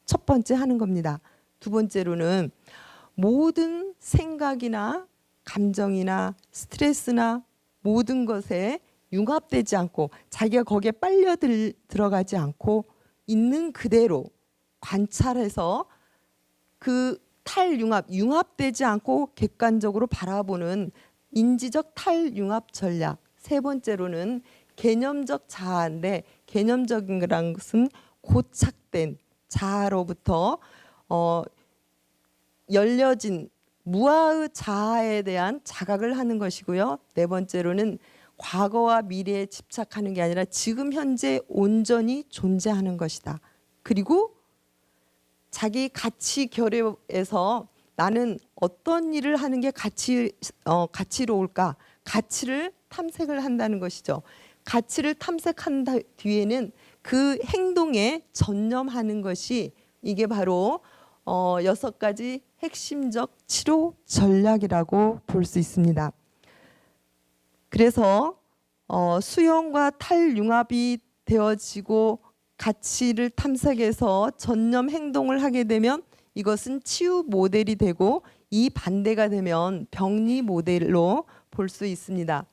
첫 번째 하는 겁니다. 두 번째로는 모든 생각이나 감정이나 스트레스나 모든 것에 융합되지 않고 자기가 거기에 빨려 들어가지 않고 있는 그대로 관찰해서 그 융합되지 않고 객관적으로 바라보는 인지적 탈융합 전략. 세 번째로는 개념적 자아인데, 개념적인 것은 고착된 자아로부터 열려진 무아의 자아에 대한 자각을 하는 것이고요. 네 번째로는 과거와 미래에 집착하는 게 아니라 지금 현재 온전히 존재하는 것이다. 그리고 자기 가치 결여에서 나는 어떤 일을 하는 게 가치로울까? 가치를 탐색을 한다는 것이죠. 가치를 탐색한 뒤에는 그 행동에 전념하는 것이 이게 바로 6가지 핵심적 치료 전략이라고 볼 수 있습니다. 그래서 수용과 탈융합이 되어지고 가치를 탐색해서 전념 행동을 하게 되면 이것은 치유 모델이 되고, 이 반대가 되면 병리 모델로 볼 수 있습니다.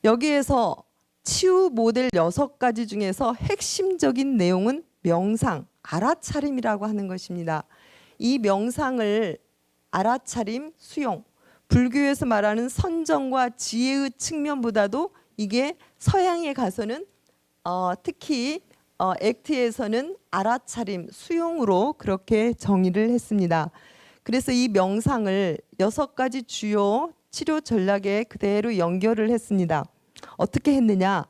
여기에서 치유 모델 6가지 중에서 핵심적인 내용은 명상, 알아차림이라고 하는 것입니다. 이 명상을 알아차림, 수용, 불교에서 말하는 선정과 지혜의 측면보다도 이게 서양에 가서는 특히 액트에서는 알아차림, 수용으로 그렇게 정의를 했습니다. 그래서 이 명상을 6가지 주요 치료 전략에 그대로 연결을 했습니다. 어떻게 했느냐?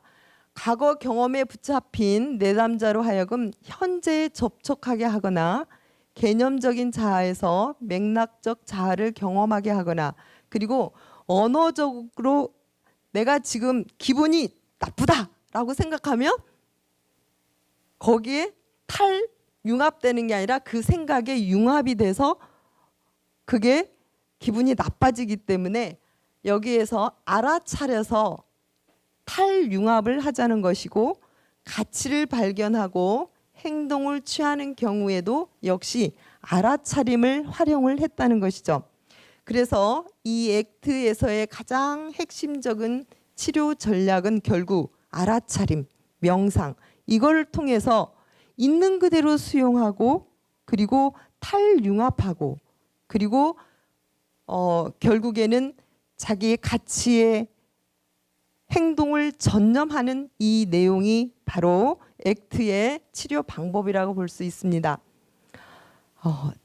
과거 경험에 붙잡힌 내담자로 하여금 현재에 접촉하게 하거나, 개념적인 자아에서 맥락적 자아를 경험하게 하거나, 그리고 언어적으로 내가 지금 기분이 나쁘다라고 생각하면 거기에 탈융합되는 게 아니라 그 생각에 융합이 돼서 그게 기분이 나빠지기 때문에 여기에서 알아차려서 탈융합을 하자는 것이고, 가치를 발견하고 행동을 취하는 경우에도 역시 알아차림을 활용을 했다는 것이죠. 그래서 이 액트에서의 가장 핵심적인 치료 전략은 결국 알아차림, 명상, 이걸 통해서 있는 그대로 수용하고, 그리고 탈융합하고, 그리고 결국에는 자기의 가치에 행동을 전념하는 이 내용이 바로 액트의 치료 방법이라고 볼 수 있습니다.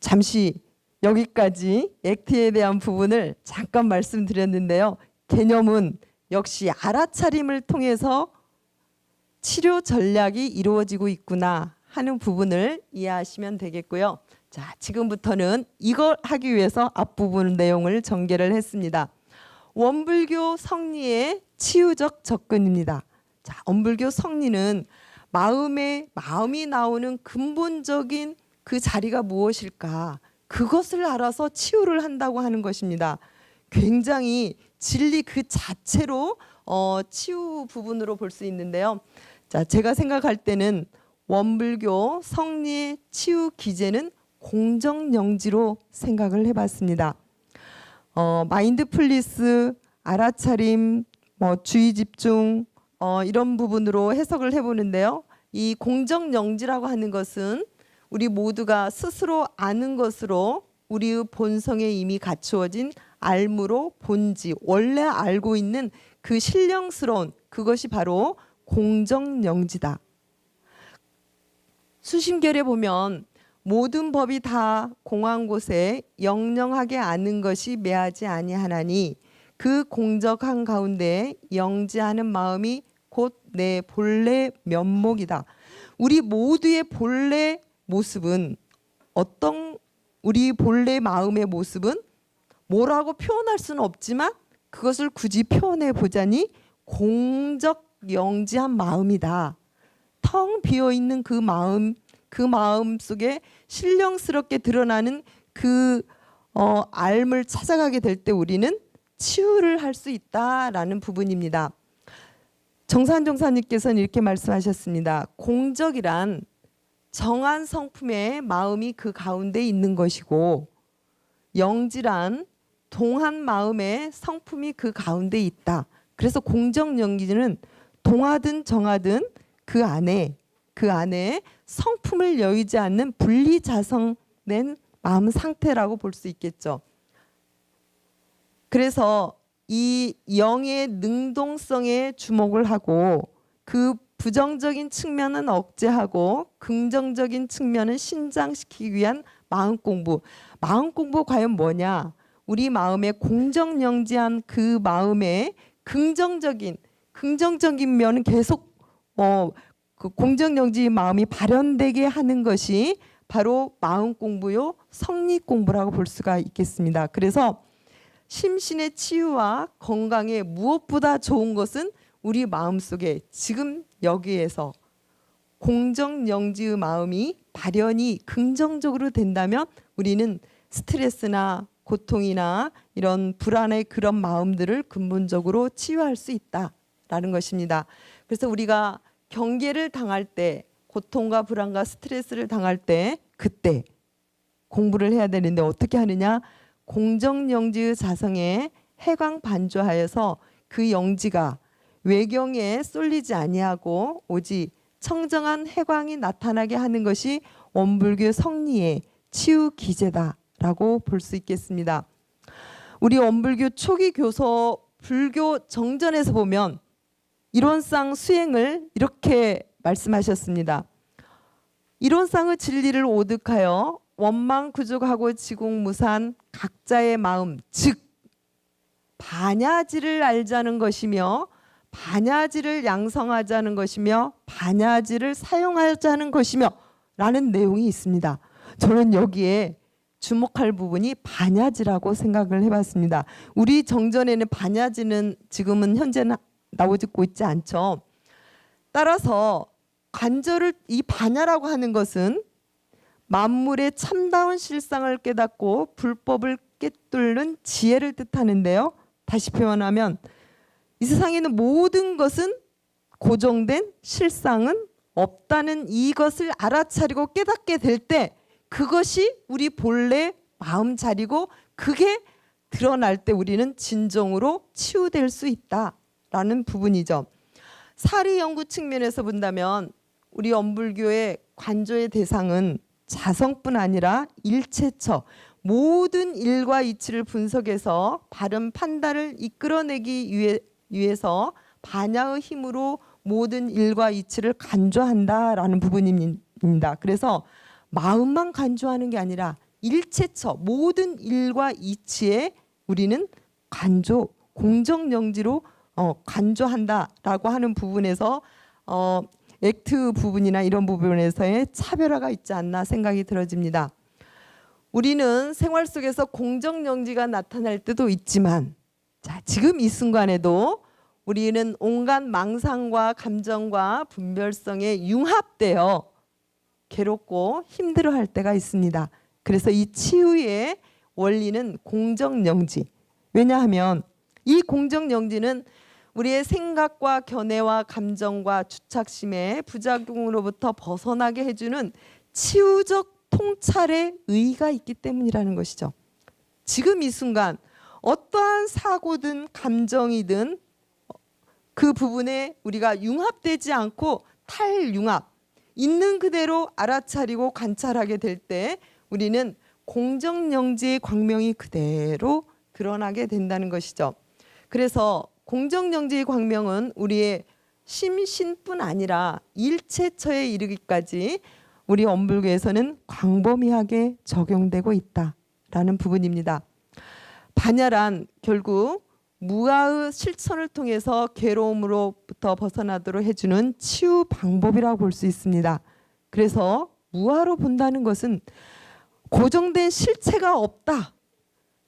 잠시 여기까지 액트에 대한 부분을 잠깐 말씀드렸는데요. 개념은 역시 알아차림을 통해서 치료 전략이 이루어지고 있구나 하는 부분을 이해하시면 되겠고요. 자, 지금부터는 이걸 하기 위해서 앞부분 내용을 전개를 했습니다. 원불교 성리의 치유적 접근입니다. 자, 원불교 성리는 마음이 나오는 근본적인 그 자리가 무엇일까? 그것을 알아서 치유를 한다고 하는 것입니다. 굉장히 진리 그 자체로 치유 부분으로 볼 수 있는데요. 자, 제가 생각할 때는 원불교 성리의 치유 기제는 공정영지로 생각을 해봤습니다. 마인드풀리스, 알아차림, 주의 집중 이런 부분으로 해석을 해보는데요. 이 공정영지라고 하는 것은 우리 모두가 스스로 아는 것으로 우리의 본성에 이미 갖추어진 알무로 본지, 원래 알고 있는 그 신령스러운 그것이 바로 공정영지다. 수심결에 보면 모든 법이 다 공한 곳에 영영하게 아는 것이 매하지 아니하나니 그 공적한 가운데 영지하는 마음이 곧 내 본래 면목이다. 우리 모두의 본래 모습은 우리 본래 마음의 모습은 뭐라고 표현할 수는 없지만 그것을 굳이 표현해 보자니 공적 영지한 마음이다. 텅 비어 있는 그 마음 속에 신령스럽게 드러나는 그 알을 찾아가게 될 때 우리는 치유를 할 수 있다라는 부분입니다. 정산 종사님께서는 이렇게 말씀하셨습니다. 공적이란 정한 성품의 마음이 그 가운데 있는 것이고, 영지란 동한 마음의 성품이 그 가운데 있다. 그래서 공정영지는 동하든 정하든 그 안에 성품을 여의지 않는 분리자성된 마음 상태라고 볼 수 있겠죠. 그래서 이 영의 능동성에 주목을 하고 그 부정적인 측면은 억제하고 긍정적인 측면은 신장시키기 위한 마음 공부. 마음 공부 과연 뭐냐? 우리 마음에 공정영지한 그 마음에 긍정적인 면은 계속 그 공정영지 마음이 발현되게 하는 것이 바로 마음 공부요, 성리 공부라고 볼 수가 있겠습니다. 그래서 심신의 치유와 건강에 무엇보다 좋은 것은 우리 마음속에 지금 여기에서 공정영지의 마음이 발현이 긍정적으로 된다면 우리는 스트레스나 고통이나 이런 불안의 그런 마음들을 근본적으로 치유할 수 있다라는 것입니다. 그래서 우리가 경계를 당할 때, 고통과 불안과 스트레스를 당할 때 그때 공부를 해야 되는데 어떻게 하느냐? 공정영지의 자성에 해광반조하여서 그 영지가 외경에 쏠리지 아니하고 오직 청정한 해광이 나타나게 하는 것이 원불교 성리의 치유 기제다라고 볼 수 있겠습니다. 우리 원불교 초기 교서 불교 정전에서 보면 이론상 수행을 이렇게 말씀하셨습니다. 이론상의 진리를 오득하여 원망구족하고 지공무산 각자의 마음, 즉 반야지를 알자는 것이며 반야지를 양성하자는 것이며 반야지를 사용하자는 것이며 라는 내용이 있습니다. 저는 여기에 주목할 부분이 반야지라고 생각을 해봤습니다. 우리 정전에는 반야지는 지금은 현재는 나오고 있지 않죠. 따라서 관절을 이 반야라고 하는 것은 만물의 참다운 실상을 깨닫고 불법을 꿰뚫는 지혜를 뜻하는데요. 다시 표현하면 이 세상에 있는 모든 것은 고정된 실상은 없다는 이것을 알아차리고 깨닫게 될 때 그것이 우리 본래 마음 자리고 그게 드러날 때 우리는 진정으로 치유될 수 있다라는 부분이죠. 사리 연구 측면에서 본다면 우리 원불교의 관조의 대상은 자성뿐 아니라 일체처 모든 일과 이치를 분석해서 바른 판단을 이끌어내기 위해서 반야의 힘으로 모든 일과 이치를 간조한다라는 부분입니다. 그래서 마음만 간조하는 게 아니라 일체처 모든 일과 이치에 우리는 간조 공정영지로 간조한다라고 하는 부분에서 액트 부분이나 이런 부분에서의 차별화가 있지 않나 생각이 들어집니다. 우리는 생활 속에서 공정영지가 나타날 때도 있지만 자, 지금 이 순간에도 우리는 온갖 망상과 감정과 분별성에 융합되어 괴롭고 힘들어할 때가 있습니다. 그래서 이 치유의 원리는 공정영지. 왜냐하면 이 공정영지는 우리의 생각과 견해와 감정과 주착심의 부작용으로부터 벗어나게 해주는 치유적 통찰의 의의가 있기 때문이라는 것이죠. 지금 이 순간 어떠한 사고든 감정이든 그 부분에 우리가 융합되지 않고 탈융합, 있는 그대로 알아차리고 관찰하게 될 때 우리는 공정영지의 광명이 그대로 드러나게 된다는 것이죠. 그래서 공정영지의 광명은 우리의 심신뿐 아니라 일체처에 이르기까지 우리 원불교에서는 광범위하게 적용되고 있다라는 부분입니다. 반야란 결국 무아의 실천을 통해서 괴로움으로부터 벗어나도록 해주는 치유 방법이라고 볼 수 있습니다. 그래서 무아로 본다는 것은 고정된 실체가 없다.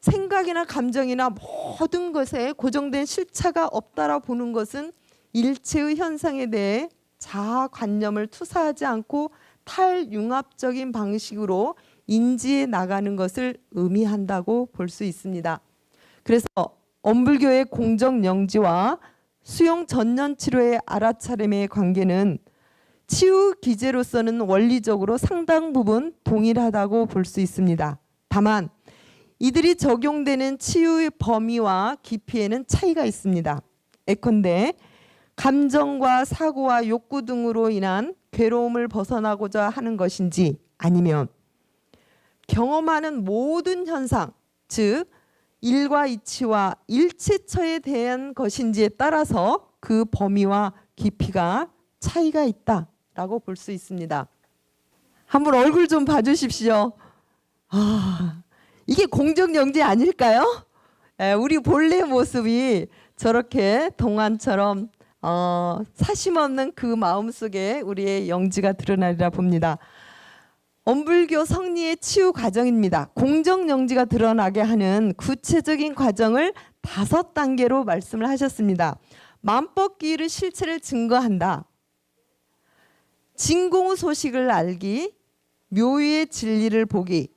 생각이나 감정이나 모든 것에 고정된 실체가 없다라고 보는 것은 일체의 현상에 대해 자아관념을 투사하지 않고 탈융합적인 방식으로 인지해 나가는 것을 의미한다고 볼 수 있습니다. 그래서 원불교의 공정영지와 수용 전년 치료의 알아차림의 관계는 치유 기제로서는 원리적으로 상당 부분 동일하다고 볼 수 있습니다. 다만 이들이 적용되는 치유의 범위와 깊이에는 차이가 있습니다. 예컨대 감정과 사고와 욕구 등으로 인한 괴로움을 벗어나고자 하는 것인지, 아니면 경험하는 모든 현상, 즉 일과 이치와 일체처에 대한 것인지에 따라서 그 범위와 깊이가 차이가 있다라고 볼 수 있습니다. 한번 얼굴 좀 봐주십시오. 이게 공정영지 아닐까요? 우리 본래 모습이 저렇게 동안처럼 사심 없는 그 마음속에 우리의 영지가 드러나리라 봅니다. 엄불교 성리의 치유 과정입니다. 공정영지가 드러나게 하는 구체적인 과정을 5단계로 말씀을 하셨습니다. 만법기일의 실체를 증거한다. 진공 소식을 알기, 묘의 진리를 보기,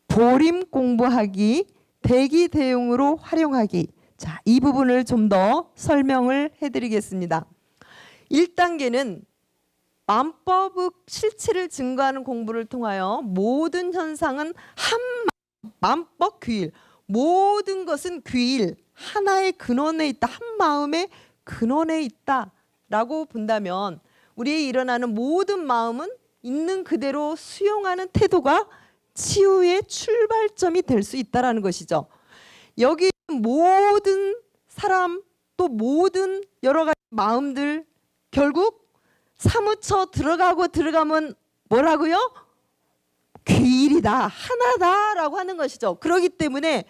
보림 공부하기, 대기 대용으로 활용하기. 자, 이 부분을 좀 더 설명을 해드리겠습니다. 1단계는 만법의 실체를 증거하는 공부를 통하여 모든 현상은 한 만법 귀일, 모든 것은 귀일, 하나의 근원에 있다, 한 마음의 근원에 있다라고 본다면 우리의 일어나는 모든 마음은 있는 그대로 수용하는 태도가 치유의 출발점이 될 수 있다라는 것이죠. 여기 모든 사람 또 모든 여러 가지 마음들 결국 사무쳐 들어가면 뭐라고요? 귀일이다, 하나다라고 하는 것이죠. 그렇기 때문에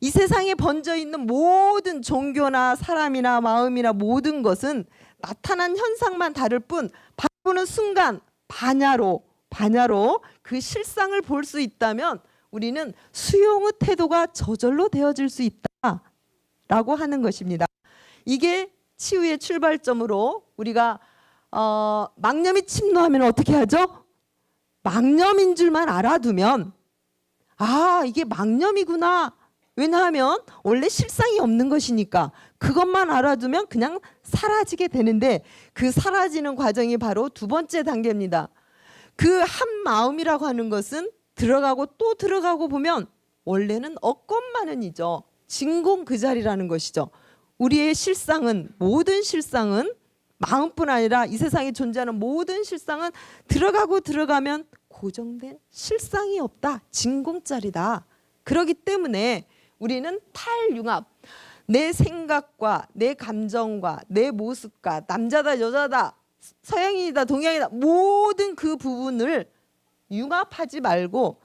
이 세상에 번져 있는 모든 종교나 사람이나 마음이나 모든 것은 나타난 현상만 다를 뿐 바라보는 순간 반야로 그 실상을 볼 수 있다면 우리는 수용의 태도가 저절로 되어질 수 있다라고 하는 것입니다. 이게 치유의 출발점으로 우리가 망념이 침노하면 어떻게 하죠? 망념인 줄만 알아두면 이게 망념이구나. 왜냐하면 원래 실상이 없는 것이니까 그것만 알아두면 그냥 사라지게 되는데 그 사라지는 과정이 바로 2번째 단계입니다. 그 한 마음이라고 하는 것은 들어가고 또 들어가고 보면 원래는 억건만은이죠. 진공 그 자리라는 것이죠. 우리의 실상은, 모든 실상은 마음뿐 아니라 이 세상에 존재하는 모든 실상은 들어가고 들어가면 고정된 실상이 없다. 진공짜리다. 그렇기 때문에 우리는 탈융합, 내 생각과 내 감정과 내 모습과 남자다 여자다 서양인이다 동양이다 모든 그 부분을 융합하지 말고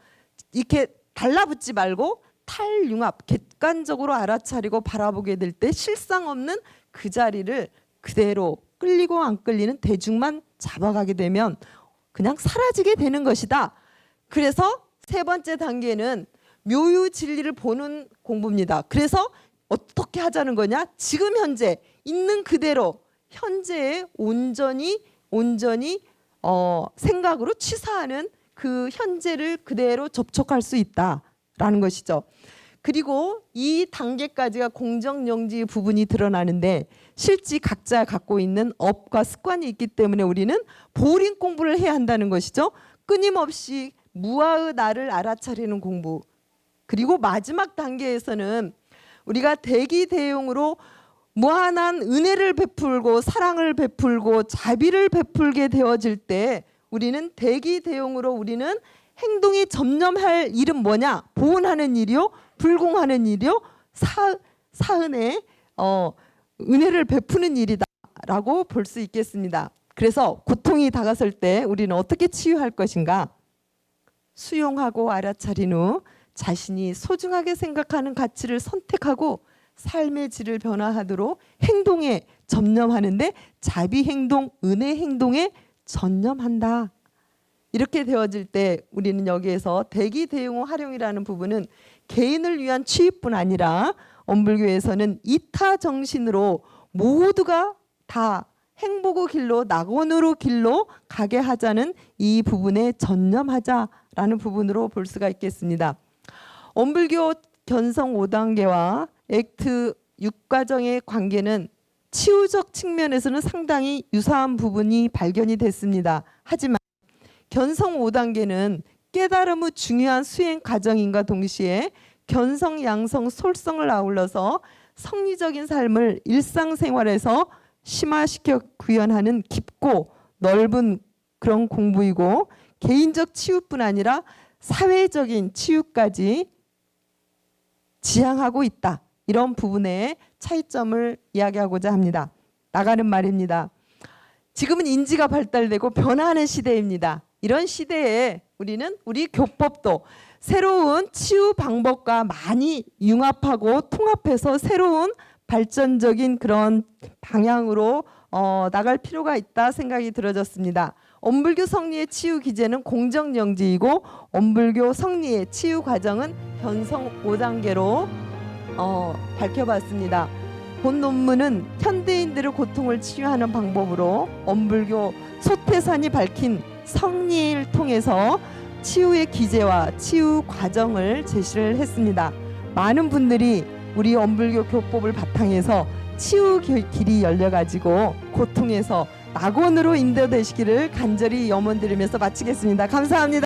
이렇게 달라붙지 말고 탈융합, 객관적으로 알아차리고 바라보게 될 때 실상 없는 그 자리를 그대로 끌리고 안 끌리는 대중만 잡아가게 되면 그냥 사라지게 되는 것이다. 그래서 3번째 단계는 묘유 진리를 보는 공부입니다. 그래서 어떻게 하자는 거냐? 지금 현재 있는 그대로 현재에 온전히 생각으로 취사하는 그 현재를 그대로 접촉할 수 있다라는 것이죠. 그리고 이 단계까지가 공정영지 부분이 드러나는데 실제 각자 갖고 있는 업과 습관이 있기 때문에 우리는 보림 공부를 해야 한다는 것이죠. 끊임없이 무아의 나를 알아차리는 공부. 그리고 마지막 단계에서는 우리가 대기대용으로 무한한 은혜를 베풀고 사랑을 베풀고 자비를 베풀게 되어질 때 우리는 대기대용으로 우리는 행동이 점령할 일은 뭐냐? 보은하는 일이요, 불공하는 일이요, 사은의 은혜를 베푸는 일이다라고 볼 수 있겠습니다. 그래서 고통이 다가설 때 우리는 어떻게 치유할 것인가? 수용하고 알아차린 후 자신이 소중하게 생각하는 가치를 선택하고 삶의 질을 변화하도록 행동에 전념하는데 자비 행동, 은혜 행동에 전념한다. 이렇게 되어질 때 우리는 여기에서 대기대용 활용이라는 부분은 개인을 위한 치유뿐 아니라 엄불교에서는 이타 정신으로 모두가 다 행복의 길로 낙원으로 길로 가게 하자는 이 부분에 전념하자라는 부분으로 볼 수가 있겠습니다. 엄불교 견성 5단계와 액트 6과정의 관계는 치유적 측면에서는 상당히 유사한 부분이 발견이 됐습니다. 하지만 견성 5단계는 깨달음의 중요한 수행 과정인과 동시에 견성, 양성, 솔성을 아울러서 성리적인 삶을 일상생활에서 심화시켜 구현하는 깊고 넓은 그런 공부이고, 개인적 치유뿐 아니라 사회적인 치유까지 지향하고 있다. 이런 부분의 차이점을 이야기하고자 합니다. 나가는 말입니다. 지금은 인지가 발달되고 변화하는 시대입니다. 이런 시대에 우리는 우리 교법도 새로운 치유 방법과 많이 융합하고 통합해서 새로운 발전적인 그런 방향으로 나갈 필요가 있다 생각이 들어졌습니다. 엄불교 성리의 치유 기제는 공정영지이고 엄불교 성리의 치유 과정은 견성 5단계로 밝혀봤습니다. 본 논문은 현대인들의 고통을 치유하는 방법으로 엄불교 소태산이 밝힌 성리를 통해서 치유의 기제와 치유 과정을 제시를 했습니다. 많은 분들이 우리 엄불교 교법을 바탕해서 치유 길이 열려가지고 고통에서 낙원으로 인도되시기를 간절히 염원드리면서 마치겠습니다. 감사합니다.